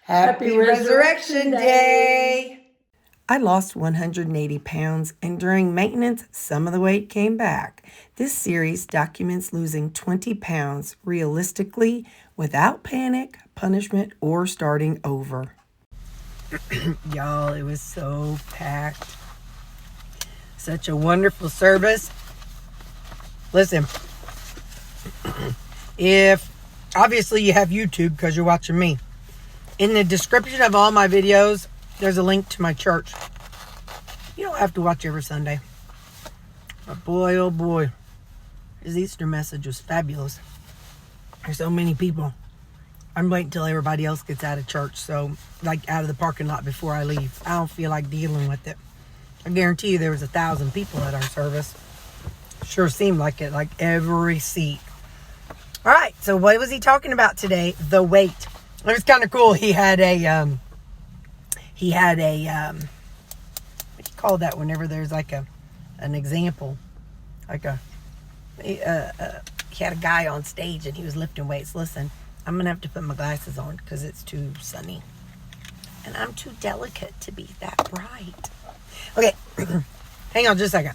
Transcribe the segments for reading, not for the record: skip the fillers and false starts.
Happy Resurrection Day! I lost 180 pounds, and during maintenance, some of the weight came back. This series documents losing 20 pounds realistically without panic, punishment, or starting over. Y'all, it was so packed. Such a wonderful service. Listen, if obviously you have YouTube because you're watching me, in the description of all my videos, there's a link to my church. You don't have to watch every Sunday. But boy, oh boy, his Easter message was fabulous. There's so many people. I'm waiting until everybody else gets out of church, so like out of the parking lot before I leave. I don't feel like dealing with it. I guarantee you there was 1,000 people at our service. Sure seemed like it, like every seat. All right, so what was he talking about today? The weight. It was kind of cool. He had a what do you call that whenever there's like an example, like he had a guy on stage and he was lifting weights. Listen, I'm gonna have to put my glasses on because it's too sunny and I'm too delicate to be that bright. Okay, hang on just a second.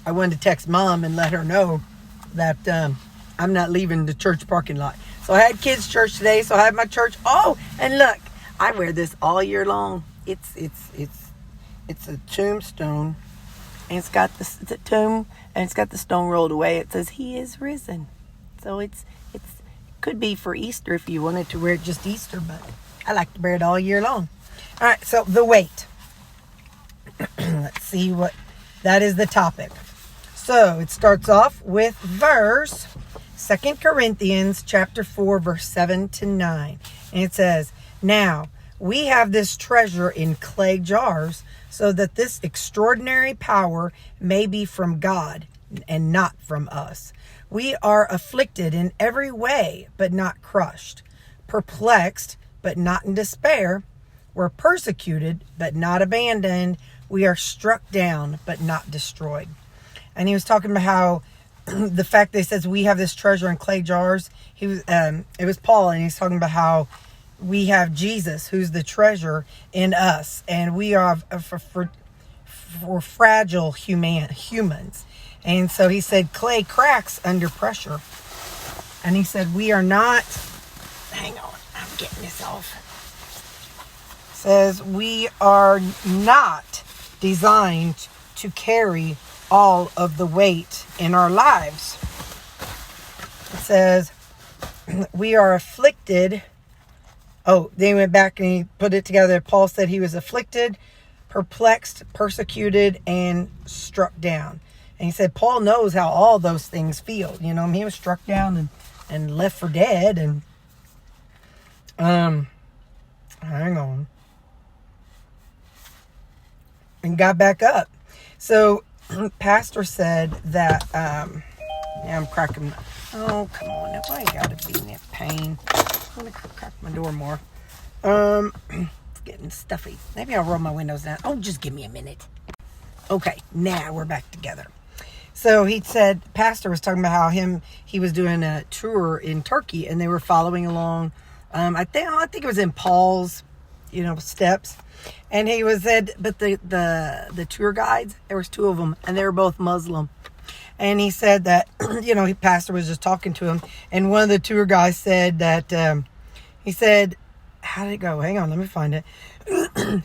I wanted to text Mom and let her know that I'm not leaving the church parking lot. So I had kids' church today, so I had my church. Oh, and look, I wear this all year long. It's a tombstone, and it's got the tomb, and it's got the stone rolled away. It says He is risen. So it could be for Easter if you wanted to wear it just Easter, but I like to wear it all year long. All right, so the weight. Let's see what that is the topic. So it starts off with verse 2 Corinthians chapter 4, verse 7 to 9. And it says, "Now we have this treasure in clay jars, so that this extraordinary power may be from God and not from us. We are afflicted in every way, but not crushed, perplexed, but not in despair. We're persecuted, but not abandoned. We are struck down, but not destroyed." And he was talking about how the fact that he says we have this treasure in clay jars. It was Paul, and he's talking about how we have Jesus, who's the treasure in us, and we are for fragile humans. And so he said clay cracks under pressure, and he said we are not. Hang on, I'm getting this off. Says we are not designed to carry all of the weight in our lives. It says we are afflicted. Oh, then he went back and he put it together. Paul said he was afflicted, perplexed, persecuted, and struck down. And he said Paul knows how all those things feel. You know, he was struck down and left for dead. And hang on. And got back up. So Pastor said that I'm cracking. Oh, come on. Now, why you gotta be in that pain? I'm gonna crack my door more. It's getting stuffy. Maybe I'll roll my windows down. Oh, just give me a minute. Okay, now we're back together. So he said, Pastor was talking about how he was doing a tour in Turkey, and they were following along. I think it was in Paul's, steps. And he was said, but the tour guides, there was 2 of them, and they were both Muslim. And he said that, Pastor was just talking to him, and one of the tour guys said that, he said, how did it go? Hang on, let me find it.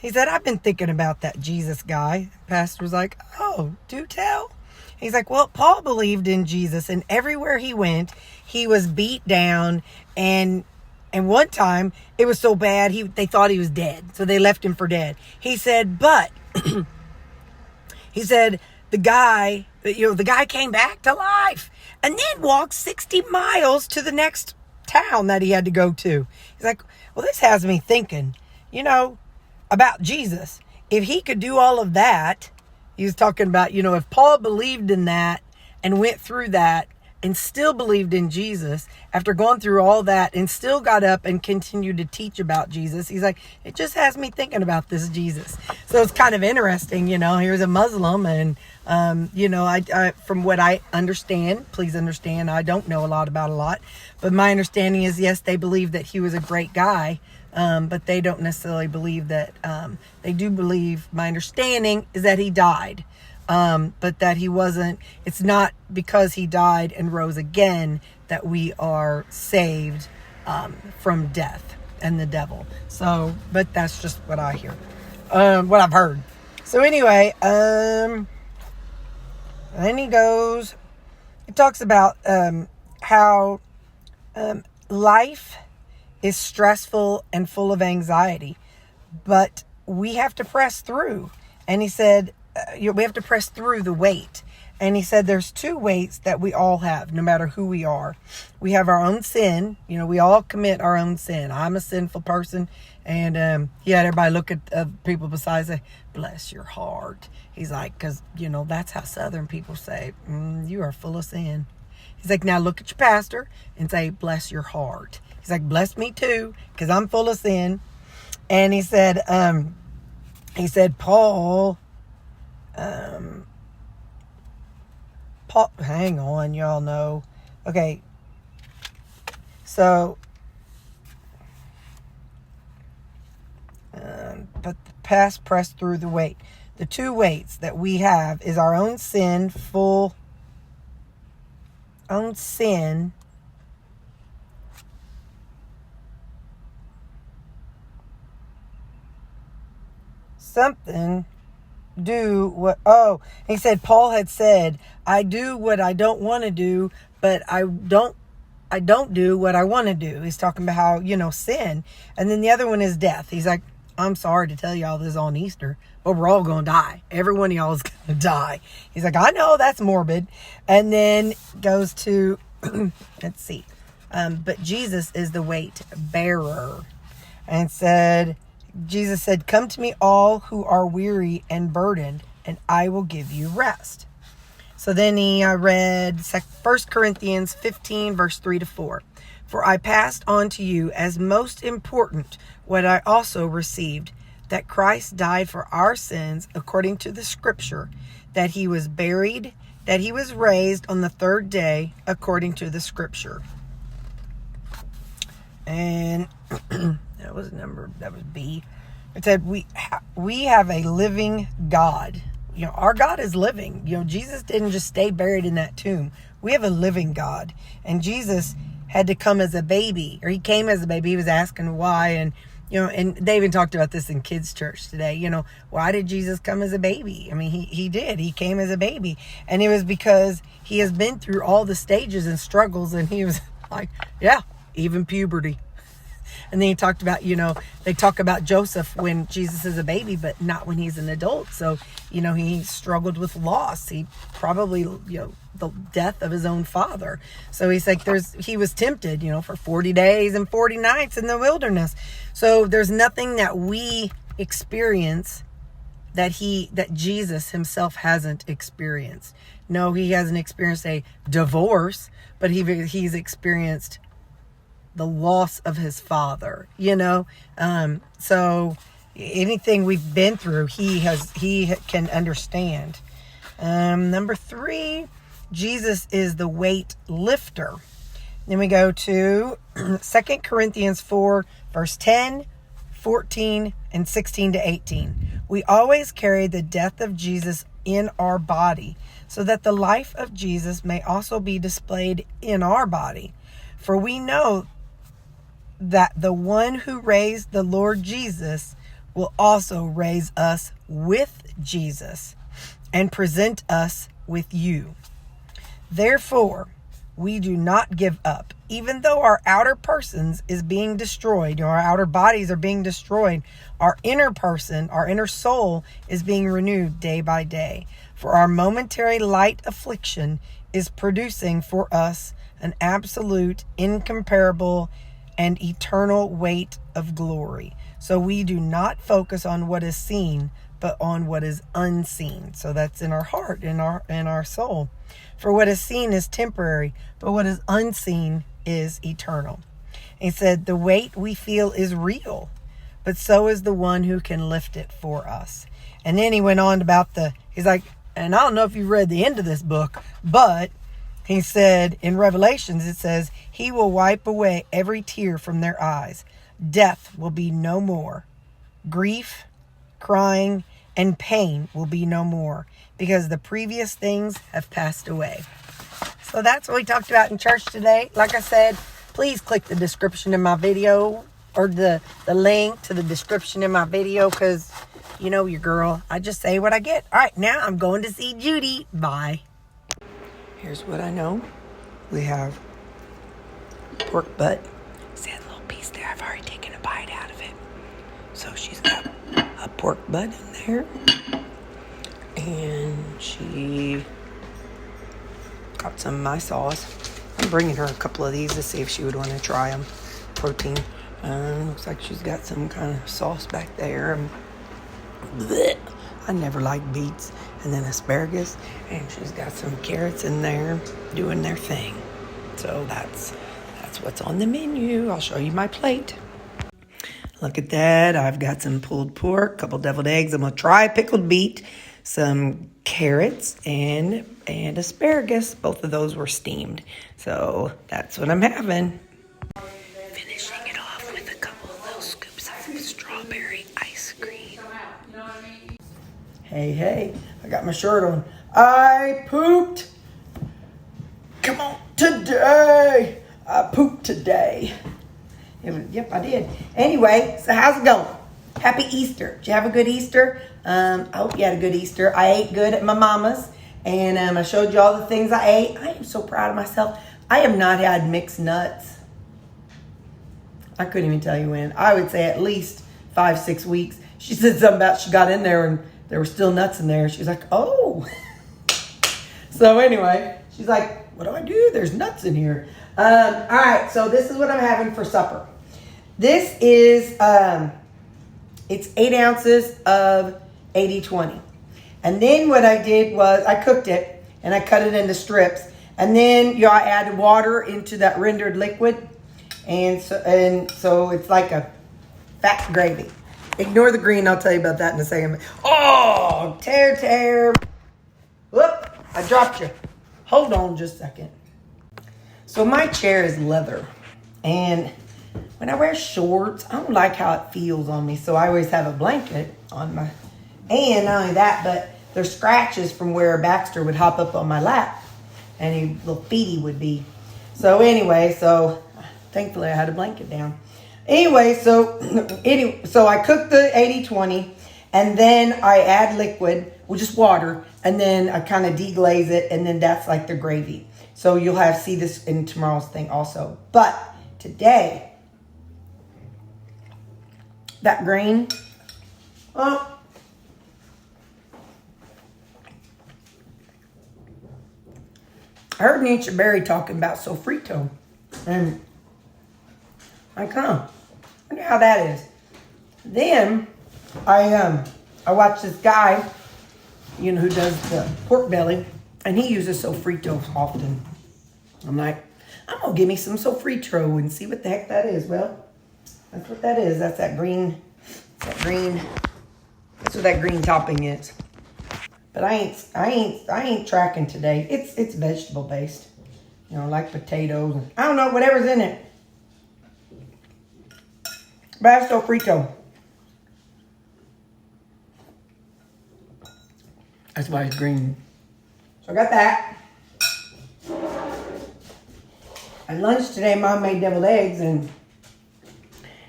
He said, I've been thinking about that Jesus guy. Pastor was like, oh, do tell. He's like, well, Paul believed in Jesus, and everywhere he went, he was beat down, and one time, it was so bad, they thought he was dead. So they left him for dead. He said, but, he said, the guy came back to life and then walked 60 miles to the next town that he had to go to. He's like, well, this has me thinking, about Jesus. If he could do all of that, he was talking about, if Paul believed in that and went through that, and still believed in Jesus after going through all that and still got up and continued to teach about Jesus. He's like, it just has me thinking about this Jesus. So it's kind of interesting, here's a Muslim and, I from what I understand, please understand, I don't know a lot about a lot, but my understanding is, yes, they believe that he was a great guy, but they don't necessarily believe that. They do believe, my understanding is that he died, but that he wasn't, it's not because he died and rose again that we are saved from death and the devil. So, but that's just what I hear, what I've heard. So anyway, then he goes, it talks about how life is stressful and full of anxiety, but we have to press through. And he said, we have to press through the weight. And he said there's two weights that we all have, no matter who we are. We have our own sin. You know, we all commit our own sin. I'm a sinful person. And he had everybody look at people besides say, bless your heart. He's like, because, you know, that's how Southern people say, you are full of sin. He's like, now look at your pastor and say, bless your heart. He's like, bless me too, because I'm full of sin. And he said, Paul, hang on, y'all know. Okay. So, but the past press through the weight. The two weights that we have is our own sin, something, do what, he said, Paul had said, I do what I don't want to do, but I don't do what I want to do. He's talking about how, you know, sin. And then the other one is death. He's like, I'm sorry to tell y'all this on Easter, but we're all going to die. Every one of y'all is going to die. He's like, I know that's morbid. And then goes to, let's see. But Jesus is the weight bearer. And Jesus said, come to me all who are weary and burdened, and I will give you rest. So then he read 1 Corinthians 15, verse 3-4. For I passed on to you as most important what I also received, that Christ died for our sins according to the scripture, that he was buried, that he was raised on the third day according to the scripture. And that was B. It said we have a living God. You know, our God is living. You know, Jesus didn't just stay buried in that tomb. We have a living God. And Jesus had to come as a baby, or he came as a baby. He was asking why. And, you know, and they even talked about this in kids' church today. You know, why did Jesus come as a baby? I mean, he did. He came as a baby. And it was because he has been through all the stages and struggles. And he was like, yeah, even puberty. And then he talked about, you know, they talk about Joseph when Jesus is a baby, but not when he's an adult. So, you know, he struggled with loss. He probably, you know, the death of his own father. So he's like, he was tempted, you know, for 40 days and 40 nights in the wilderness. So there's nothing that we experience that Jesus himself hasn't experienced. No, he hasn't experienced a divorce, but he's experienced the loss of his father, you know. So anything we've been through, he can understand. Number 3, Jesus is the weight lifter. Then we go to 2 Corinthians 4, verse 10, 14, and 16-18. We always carry the death of Jesus in our body, so that the life of Jesus may also be displayed in our body. For we know that the one who raised the Lord Jesus will also raise us with Jesus and present us with you. Therefore, we do not give up. Even though our outer persons is being destroyed, our outer bodies are being destroyed, our inner person, our inner soul is being renewed day by day. For our momentary light affliction is producing for us an absolute, incomparable, and eternal weight of glory. So we do not focus on what is seen, but on what is unseen. So that's in our heart, in our soul. For what is seen is temporary, but what is unseen is eternal. He said, the weight we feel is real, but so is the one who can lift it for us. And then he went on about he's like, and I don't know if you read the end of this book, but he said in Revelations, it says, he will wipe away every tear from their eyes. Death will be no more. Grief, crying, and pain will be no more, because the previous things have passed away. So that's what we talked about in church today. Like I said, please click the description in my video, or the link to the description in my video, because you know your girl, I just say what I get. All right, now I'm going to see Judy. Bye. Here's what I know. We have pork butt. See that little piece there? I've already taken a bite out of it. So she's got a pork butt in there. And she got some of my sauce. I'm bringing her a couple of these to see if she would want to try them. Protein. Looks like she's got some kind of sauce back there. Blech. I never like beets. And then asparagus. And she's got some carrots in there doing their thing. So that's what's on the menu. I'll show you my plate. Look at that. I've got some pulled pork, a couple deviled eggs. I'm going to try pickled beet, some carrots, and asparagus. Both of those were steamed. So that's what I'm having. Finishing it off with a couple of little scoops of strawberry ice cream. Hey, I got my shirt on. I pooped. Come on, today. I pooped today. Yep, I did. Anyway, so how's it going? Happy Easter. Did you have a good Easter? I hope you had a good Easter. I ate good at my mama's, and I showed you all the things I ate. I am so proud of myself. I have not had mixed nuts. I couldn't even tell you when. I would say at least 5-6 weeks. She said something about she got in there and there were still nuts in there. She's like, oh. So anyway, she's like, what do? There's nuts in here. All right, so this is what I'm having for supper. This is, it's 8 ounces of 80-20. And then what I did was I cooked it and I cut it into strips. And then I added water into that rendered liquid. And so it's like a fat gravy. Ignore the green, I'll tell you about that in a second. Oh, tear. Whoop, I dropped you. Hold on just a second. So my chair is leather, and when I wear shorts, I don't like how it feels on me, so I always have a blanket on my, and not only that, but there's scratches from where Baxter would hop up on my lap, and his little feety would be. So anyway, thankfully I had a blanket down. Anyway, so I cooked the 80-20, and then I add liquid, well, just water, and then I kind of deglaze it, and then that's like the gravy. So you'll see this in tomorrow's thing also. But today, that green, well, I heard Nature Berry talking about sofrito. And I wonder how that is. Then I watched this guy, who does the pork belly, and he uses sofrito often. I'm like, I'm gonna give me some sofrito and see what the heck that is. Well, that's what that is. That's that green. That's what that green topping is. But I ain't tracking today. It's vegetable based. Like potatoes. I don't know, whatever's in it. But that's sofrito. That's why it's green. So I got that. At lunch today, Mom made deviled eggs, and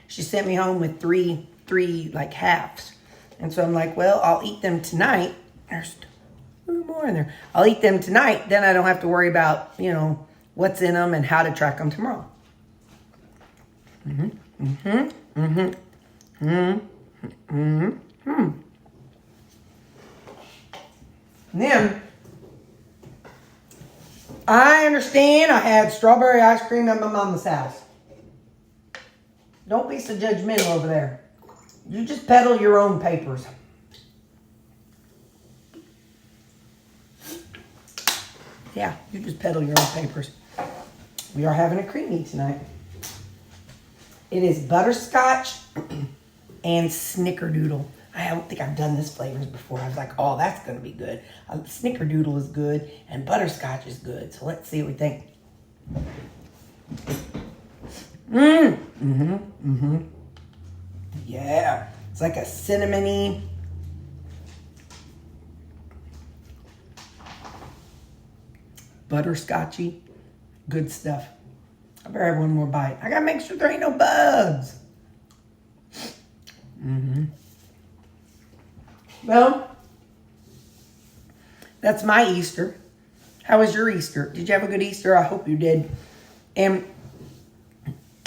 she sent me home with three like halves. And so I'm like, well, I'll eat them tonight. There's 2 more in there. I'll eat them tonight. Then I don't have to worry about, what's in them and how to track them tomorrow. And then, I understand I had strawberry ice cream at my mama's house. Don't be so judgmental over there. You just peddle your own papers. Yeah, you just peddle your own papers. We are having a creamy tonight. It is butterscotch and snickerdoodle. I don't think I've done this flavors before. I was like, oh, that's going to be good. Snickerdoodle is good and butterscotch is good. So let's see what we think. Yeah. It's like a cinnamony. Butterscotchy. Good stuff. I better have one more bite. I gotta make sure there ain't no bugs. Well, that's my Easter. How was your Easter? Did you have a good Easter? I hope you did. And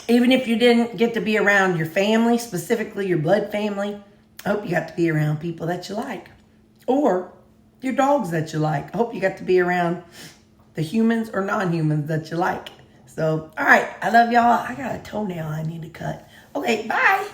even if you didn't get to be around your family, specifically your blood family, I hope you got to be around people that you like. Or your dogs that you like. I hope you got to be around the humans or non-humans that you like. So, all right. I love y'all. I got a toenail I need to cut. Okay, bye.